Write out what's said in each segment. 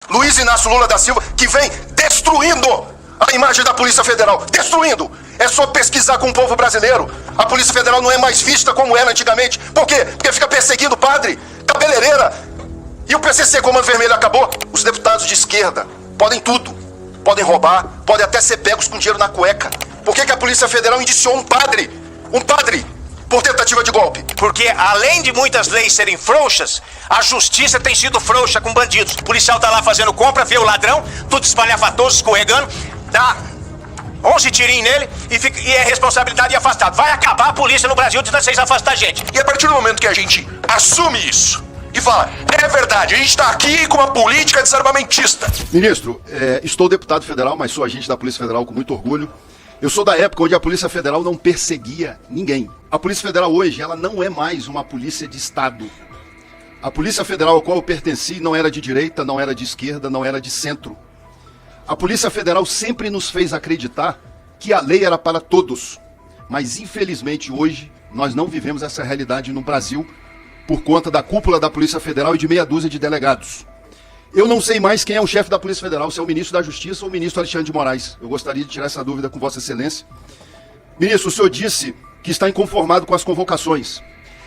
Luiz Inácio Lula da Silva, que vem destruindo a imagem da Polícia Federal. Destruindo! É só pesquisar com o povo brasileiro. A Polícia Federal não é mais vista como era antigamente. Por quê? Porque fica perseguindo padre, cabeleireira. E o PCC, Comando Vermelho, acabou. Os deputados de esquerda podem tudo. Podem roubar, podem até ser pegos com dinheiro na cueca. Por que a Polícia Federal indiciou um padre, por tentativa de golpe? Porque, além de muitas leis serem frouxas, a justiça tem sido frouxa com bandidos. O policial tá lá fazendo compra, vê o ladrão, tudo espalhafatoso, escorregando, dá 11 tirinhos nele e é responsabilidade e afastado. Vai acabar a polícia no Brasil de vocês afastar a gente. E a partir do momento que a gente assume isso e fala, é verdade, a gente está aqui com uma política desarmamentista. Ministro, estou deputado federal, mas sou agente da Polícia Federal com muito orgulho. Eu sou da época onde a Polícia Federal não perseguia ninguém. A Polícia Federal hoje, ela não é mais uma polícia de Estado. A Polícia Federal a qual eu pertenci não era de direita, não era de esquerda, não era de centro. A Polícia Federal sempre nos fez acreditar que a lei era para todos. Mas, infelizmente, hoje, nós não vivemos essa realidade no Brasil por conta da cúpula da Polícia Federal e de meia dúzia de delegados. Eu não sei mais quem é o chefe da Polícia Federal, se é o ministro da Justiça ou o ministro Alexandre de Moraes. Eu gostaria de tirar essa dúvida com Vossa Excelência. Ministro, o senhor disse que está inconformado com as convocações.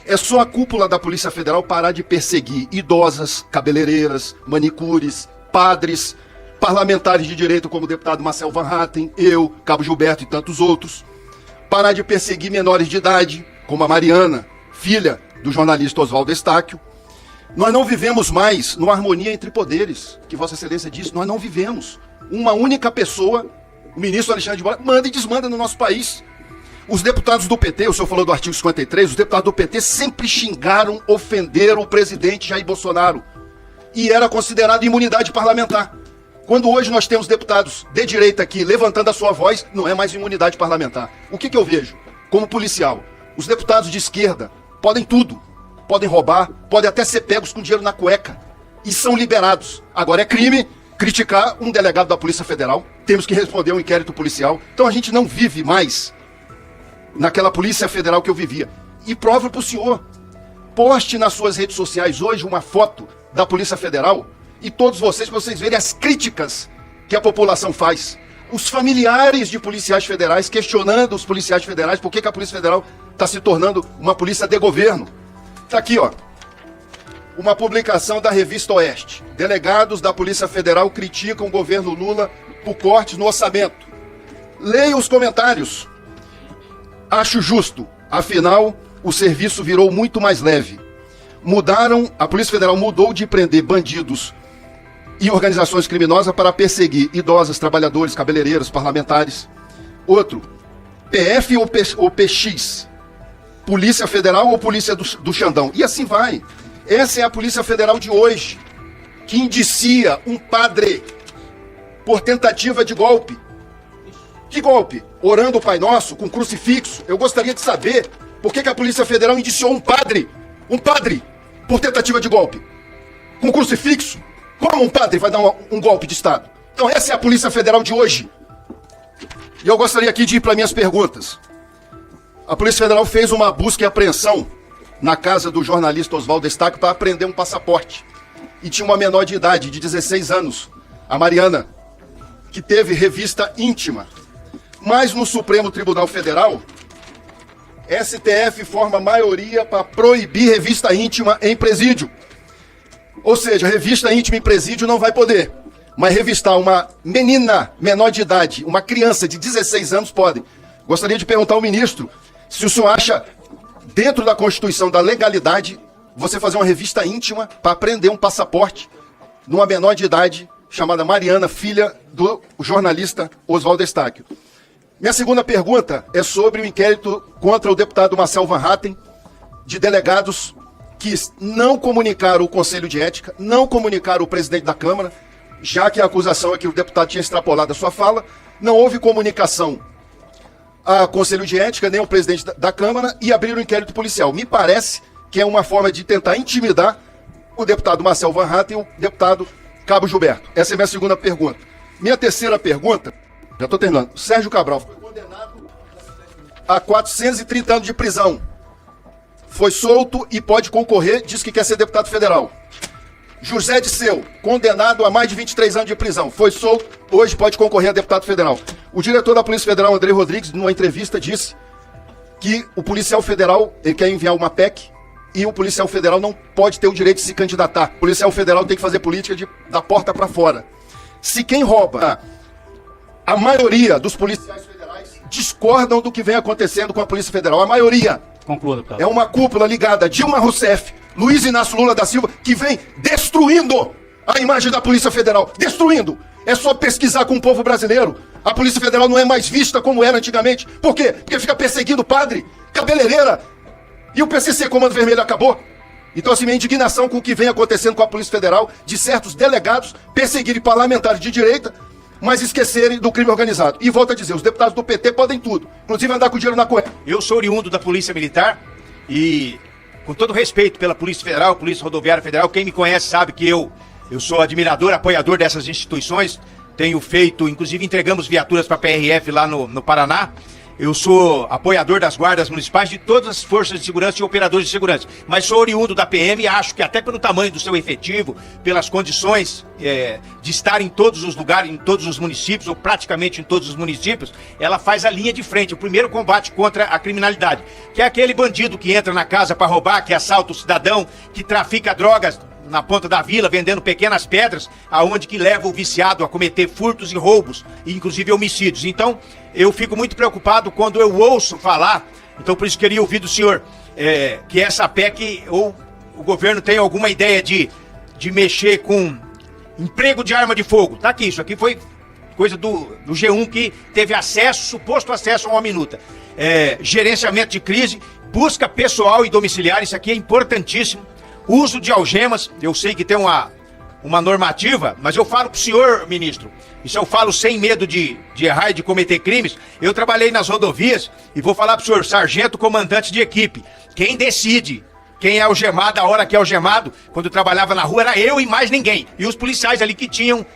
É só a cúpula da Polícia Federal parar de perseguir idosas, cabeleireiras, manicures, padres, parlamentares de direito como o deputado Marcel Van Hatten, eu, Cabo Gilberto e tantos outros. Parar de perseguir menores de idade, como a Mariana, filha do jornalista Oswaldo Estáquio. Nós não vivemos mais numa harmonia entre poderes, que Vossa Excelência disse, nós não vivemos. Uma única pessoa, o ministro Alexandre de Moraes, manda e desmanda no nosso país. Os deputados do PT, o senhor falou do artigo 53, os deputados do PT sempre xingaram, ofenderam o presidente Jair Bolsonaro. E era considerado imunidade parlamentar. Quando hoje nós temos deputados de direita aqui levantando a sua voz, não é mais imunidade parlamentar. O que eu vejo? Como policial, os deputados de esquerda podem tudo. Podem roubar, podem até ser pegos com dinheiro na cueca. E são liberados. Agora é crime criticar um delegado da Polícia Federal. Temos que responder um inquérito policial. Então a gente não vive mais naquela Polícia Federal que eu vivia. E prova para o senhor. Poste nas suas redes sociais hoje uma foto da Polícia Federal e todos vocês, para vocês verem as críticas que a população faz. Os familiares de policiais federais questionando os policiais federais por que a Polícia Federal está se tornando uma polícia de governo. Está aqui, ó, uma publicação da Revista Oeste. Delegados da Polícia Federal criticam o governo Lula por cortes no orçamento. Leia os comentários. Acho justo, afinal, o serviço virou muito mais leve. A Polícia Federal mudou de prender bandidos e organizações criminosas para perseguir idosas, trabalhadores, cabeleireiros, parlamentares. Outro, PF ou PX? Polícia Federal ou Polícia do Xandão? E assim vai. Essa é a Polícia Federal de hoje, que indicia um padre por tentativa de golpe. Que golpe? Orando o Pai Nosso com crucifixo. Eu gostaria de saber por que a Polícia Federal indiciou um padre por tentativa de golpe, com crucifixo. Como um padre vai dar um golpe de Estado? Então essa é a Polícia Federal de hoje. E eu gostaria aqui de ir para minhas perguntas. A Polícia Federal fez uma busca e apreensão na casa do jornalista Oswaldo Estáquio para apreender um passaporte. E tinha uma menor de idade, de 16 anos, a Mariana, que teve revista íntima. Mas no Supremo Tribunal Federal, STF forma maioria para proibir revista íntima em presídio. Ou seja, revista íntima em presídio não vai poder. Mas revistar uma menina menor de idade, uma criança de 16 anos, pode. Gostaria de perguntar ao ministro se o senhor acha, dentro da Constituição, da legalidade, você fazer uma revista íntima para apreender um passaporte numa menor de idade chamada Mariana, filha do jornalista Oswaldo Estáquio. Minha segunda pergunta é sobre o inquérito contra o deputado Marcel Van Hatten, de delegados que não comunicaram o Conselho de Ética, não comunicaram o presidente da Câmara, já que a acusação é que o deputado tinha extrapolado a sua fala, não houve comunicação ao Conselho de Ética, nem ao presidente da Câmara, e abriram um inquérito policial. Me parece que é uma forma de tentar intimidar o deputado Marcel Van Hatten e o deputado Cabo Gilberto. Essa é a minha segunda pergunta. Minha terceira pergunta, já estou terminando. Sérgio Cabral foi condenado a 430 anos de prisão. Foi solto e pode concorrer, diz que quer ser deputado federal. José Disseu, condenado a mais de 23 anos de prisão, foi solto, hoje pode concorrer a deputado federal. O diretor da Polícia Federal, Andrei Rodrigues, numa entrevista disse que o policial federal, ele quer enviar uma PEC e o policial federal não pode ter o direito de se candidatar. O policial federal tem que fazer política da porta para fora. Se quem rouba, a maioria dos policiais federais discordam do que vem acontecendo com a Polícia Federal. A maioria. Conclua, deputado. É uma cúpula ligada a Dilma Rousseff, Luiz Inácio Lula da Silva, que vem destruindo a imagem da Polícia Federal. Destruindo. É só pesquisar com o povo brasileiro. A Polícia Federal não é mais vista como era antigamente. Por quê? Porque fica perseguindo padre, cabeleireira. E o PCC, Comando Vermelho, acabou. Então, assim, minha indignação com o que vem acontecendo com a Polícia Federal, de certos delegados perseguirem parlamentares de direita, mas esquecerem do crime organizado. E volto a dizer, os deputados do PT podem tudo, inclusive andar com dinheiro na cueca. Eu sou oriundo da Polícia Militar e, com todo respeito pela Polícia Federal, Polícia Rodoviária Federal, quem me conhece sabe que eu sou admirador, apoiador dessas instituições. Tenho feito, inclusive entregamos viaturas para a PRF lá no Paraná. Eu sou apoiador das guardas municipais, de todas as forças de segurança e operadores de segurança. Mas sou oriundo da PM e acho que até pelo tamanho do seu efetivo, pelas condições de estar em todos os lugares, em todos os municípios, ou praticamente em todos os municípios, ela faz a linha de frente, o primeiro combate contra a criminalidade. Que é aquele bandido que entra na casa para roubar, que assalta o cidadão, que trafica drogas na ponta da vila, vendendo pequenas pedras, aonde que leva o viciado a cometer furtos e roubos, e inclusive homicídios. Então, eu fico muito preocupado quando eu ouço falar, então por isso queria ouvir do senhor, que essa PEC, ou o governo tem alguma ideia de mexer com emprego de arma de fogo. Tá aqui, isso aqui foi coisa do G1 que teve acesso, suposto acesso a uma minuta. Gerenciamento de crise, busca pessoal e domiciliar, isso aqui é importantíssimo. Uso de algemas, eu sei que tem uma normativa, mas eu falo pro senhor, ministro, isso eu falo sem medo de errar e de cometer crimes. Eu trabalhei nas rodovias e vou falar pro senhor, sargento comandante de equipe. Quem decide quem é algemado, a hora que é algemado, quando eu trabalhava na rua, era eu e mais ninguém. E os policiais ali que tinham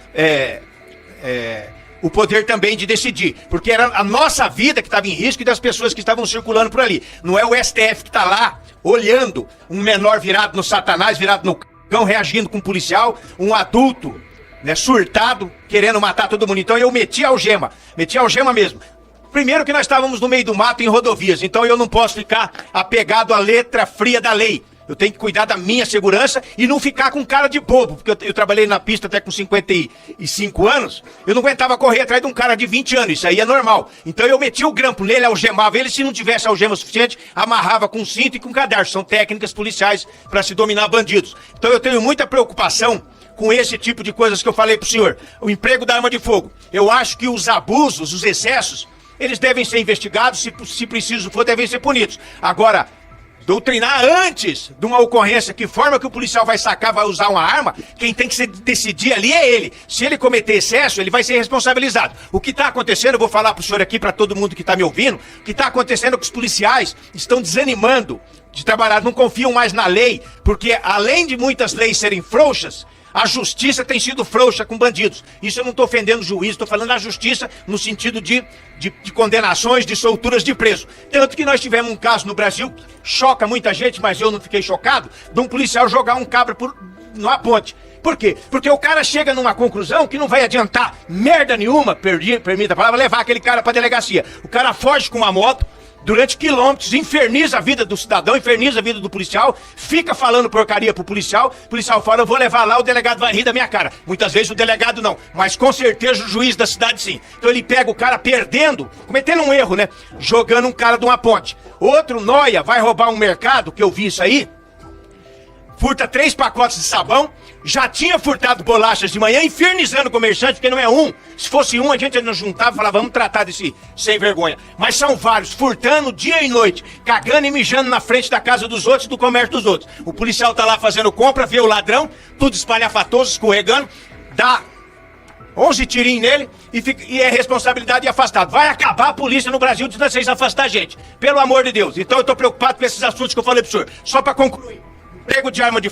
o poder também de decidir. Porque era a nossa vida que estava em risco e das pessoas que estavam circulando por ali. Não é o STF que está lá, olhando um menor virado no satanás, virado no cão, reagindo com um policial, um adulto, né, surtado, querendo matar todo mundo. Então eu meti a algema mesmo. Primeiro que nós estávamos no meio do mato em rodovias, então eu não posso ficar apegado à letra fria da lei. Eu tenho que cuidar da minha segurança e não ficar com cara de bobo, porque eu trabalhei na pista até com 55 anos, eu não aguentava correr atrás de um cara de 20 anos, isso aí é normal. Então eu metia o grampo nele, algemava ele, se não tivesse algema suficiente, amarrava com cinto e com cadarço. São técnicas policiais para se dominar bandidos. Então eu tenho muita preocupação com esse tipo de coisas que eu falei pro senhor. O emprego da arma de fogo. Eu acho que os abusos, os excessos, eles devem ser investigados, se preciso for, devem ser punidos. Agora, doutrinar antes de uma ocorrência, que forma que o policial vai sacar, vai usar uma arma, quem tem que decidir ali é ele. Se ele cometer excesso, ele vai ser responsabilizado. O que está acontecendo, eu vou falar pro senhor aqui, para todo mundo que está me ouvindo, o que está acontecendo é que os policiais estão desanimando de trabalhar, não confiam mais na lei, porque além de muitas leis serem frouxas, a justiça tem sido frouxa com bandidos. Isso eu não estou ofendendo o juiz, estou falando da justiça no sentido de condenações, de solturas de preso. Tanto que nós tivemos um caso no Brasil, choca muita gente, mas eu não fiquei chocado, de um policial jogar um cabra numa ponte. Por quê? Porque o cara chega numa conclusão que não vai adiantar merda nenhuma, permita a palavra, levar aquele cara para delegacia. O cara foge com uma moto, durante quilômetros, inferniza a vida do cidadão, inferniza a vida do policial, fica falando porcaria pro policial fala, eu vou levar lá, o delegado vai rir da minha cara. Muitas vezes o delegado não, mas com certeza o juiz da cidade sim. Então ele pega o cara perdendo, cometendo um erro, né? Jogando um cara de uma ponte. Outro noia vai roubar um mercado, que eu vi isso aí, furta 3 pacotes de sabão, já tinha furtado bolachas de manhã, infernizando o comerciante, porque não é um. Se fosse um, a gente não juntava e falava, vamos tratar desse sem vergonha. Mas são vários, furtando dia e noite, cagando e mijando na frente da casa dos outros, do comércio dos outros. O policial tá lá fazendo compra, vê o ladrão, tudo espalhafatoso, escorregando, dá 11 tirinhos nele e é responsabilidade e afastado. Vai acabar a polícia no Brasil de vocês afastar a gente. Pelo amor de Deus. Então eu tô preocupado com esses assuntos que eu falei pro senhor. Só para concluir. Emprego de arma de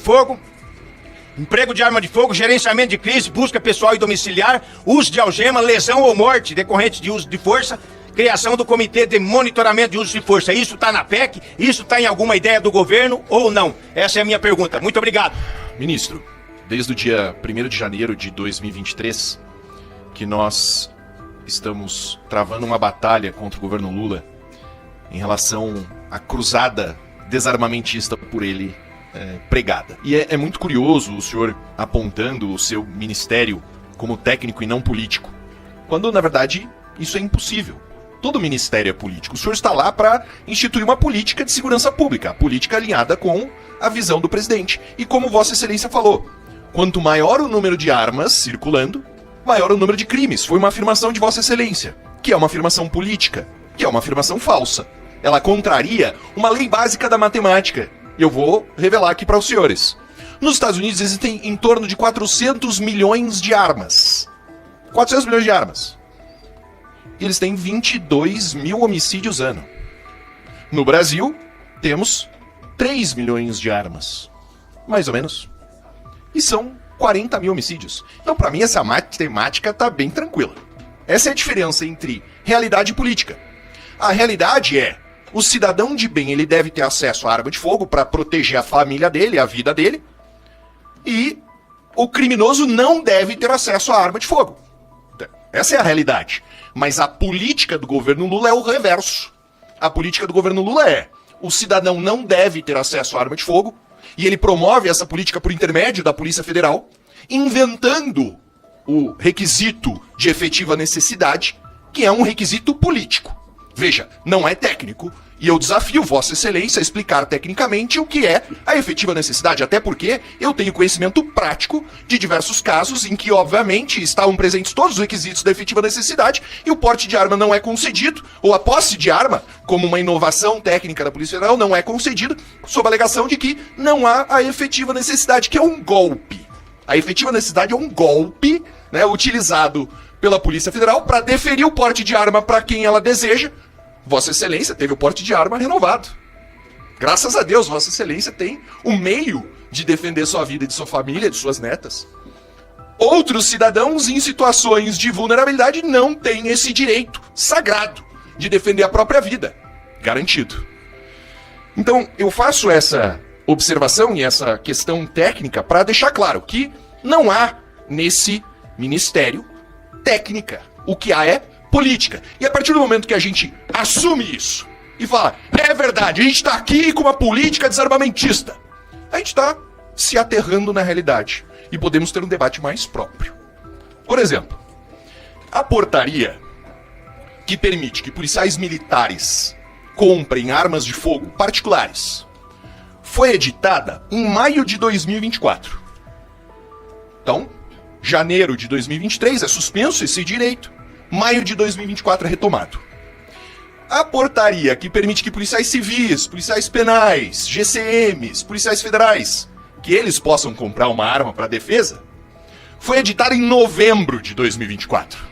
fogo, gerenciamento de crise, busca pessoal e domiciliar, uso de algema, lesão ou morte decorrente de uso de força, criação do comitê de monitoramento de uso de força. Isso está na PEC? Isso está em alguma ideia do governo ou não? Essa é a minha pergunta. Muito obrigado. Ministro, desde o dia 1º de janeiro de 2023, que nós estamos travando uma batalha contra o governo Lula em relação à cruzada desarmamentista por ele pregada. E é muito curioso o senhor apontando o seu ministério como técnico e não político, quando, na verdade, isso é impossível. Todo ministério é político. O senhor está lá para instituir uma política de segurança pública, a política alinhada com a visão do presidente. E como Vossa Excelência falou, quanto maior o número de armas circulando, maior o número de crimes. Foi uma afirmação de Vossa Excelência, que é uma afirmação política, que é uma afirmação falsa. Ela contraria uma lei básica da matemática. Eu vou revelar aqui para os senhores. Nos Estados Unidos existem em torno de 400 milhões de armas. 400 milhões de armas. E eles têm 22 mil homicídios ano. No Brasil, temos 3 milhões de armas. Mais ou menos. E são 40 mil homicídios. Então, para mim, essa matemática tá bem tranquila. Essa é a diferença entre realidade e política. A realidade é, o cidadão de bem ele deve ter acesso à arma de fogo para proteger a família dele, a vida dele. E o criminoso não deve ter acesso à arma de fogo. Essa é a realidade. Mas a política do governo Lula é o reverso. A política do governo Lula é: o cidadão não deve ter acesso à arma de fogo, e ele promove essa política por intermédio da Polícia Federal, inventando o requisito de efetiva necessidade, que é um requisito político. Veja, não é técnico, e eu desafio Vossa Excelência a explicar tecnicamente o que é a efetiva necessidade, até porque eu tenho conhecimento prático de diversos casos em que, obviamente, estavam presentes todos os requisitos da efetiva necessidade e o porte de arma não é concedido, ou a posse de arma, como uma inovação técnica da Polícia Federal, não é concedido, sob a alegação de que não há a efetiva necessidade, que é um golpe. A efetiva necessidade é um golpe, né, utilizado pela Polícia Federal para deferir o porte de arma para quem ela deseja. Vossa Excelência teve o porte de arma renovado. Graças a Deus, Vossa Excelência tem o meio de defender sua vida e de sua família, de suas netas. Outros cidadãos em situações de vulnerabilidade não têm esse direito sagrado de defender a própria vida. Garantido. Então, eu faço essa observação e essa questão técnica para deixar claro que não há nesse ministério técnica. O que há é política. E a partir do momento que a gente assume isso e fala, é verdade, a gente está aqui com uma política desarmamentista, a gente está se aterrando na realidade e podemos ter um debate mais próprio. Por exemplo, a portaria que permite que policiais militares comprem armas de fogo particulares foi editada em maio de 2024. Então, janeiro de 2023 é suspenso esse direito. Maio de 2024 é retomado. A portaria que permite que policiais civis, policiais penais, GCMs, policiais federais, que eles possam comprar uma arma para defesa, foi editada em novembro de 2024.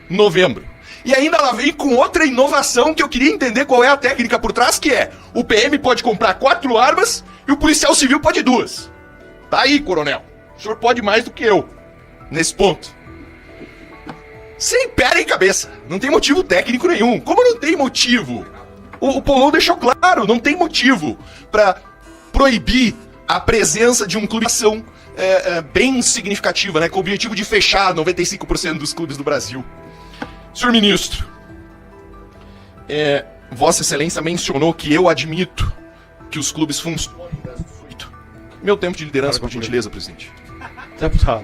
Novembro. E ainda ela vem com outra inovação que eu queria entender qual é a técnica por trás, que é: o PM pode comprar 4 armas e o policial civil pode 2. Tá aí, coronel. O senhor pode mais do que eu nesse ponto. Sem pé em cabeça. Não tem motivo técnico nenhum. Como não tem motivo? O Paulão deixou claro, não tem motivo para proibir a presença de um clube de ação bem significativa, né, com o objetivo de fechar 95% dos clubes do Brasil. Senhor ministro, Vossa Excelência mencionou que eu admito que os clubes funcionem das 18. Meu tempo de liderança, por gentileza, presidente. Deputado,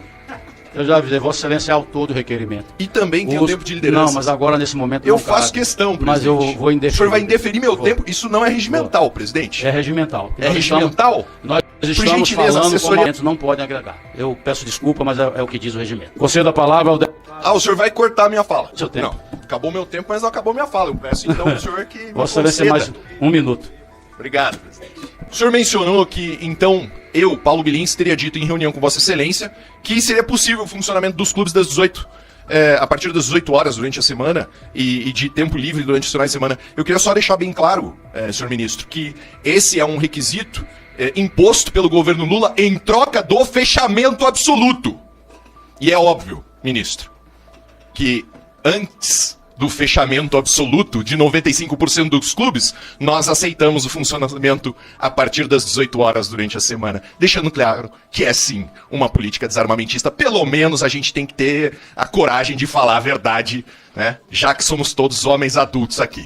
eu já avisei, Vossa Excelência é autor do requerimento. E também tem o tempo de liderança. Não, mas agora nesse momento eu não faço cabe. questão, presidente. Mas eu vou indeferir. O senhor vai indeferir meu tempo? Isso não é regimental, presidente. É regimental. É regimental? Nós estamos gentileza, falando assessoria... como momentos não podem agregar. Eu peço desculpa, mas é o que diz o regimento. Concedo a palavra ao deputado. O senhor vai cortar a minha fala. Seu tempo. Não, acabou meu tempo, mas não acabou minha fala. Eu peço então ao senhor que me Vossa Excelência, mais conceda. 1 minuto. Obrigado, presidente. O senhor mencionou que, então, eu, Paulo Guilins, teria dito em reunião com Vossa Excelência que seria possível o funcionamento dos clubes das 18, a partir das 18 horas durante a semana e de tempo livre durante os finais de semana. Eu queria só deixar bem claro, senhor ministro, que esse é um requisito imposto pelo governo Lula em troca do fechamento absoluto. E é óbvio, ministro, que antes do fechamento absoluto de 95% dos clubes, nós aceitamos o funcionamento a partir das 18 horas durante a semana. Deixando claro que é sim uma política desarmamentista. Pelo menos a gente tem que ter a coragem de falar a verdade, né? Já que somos todos homens adultos aqui.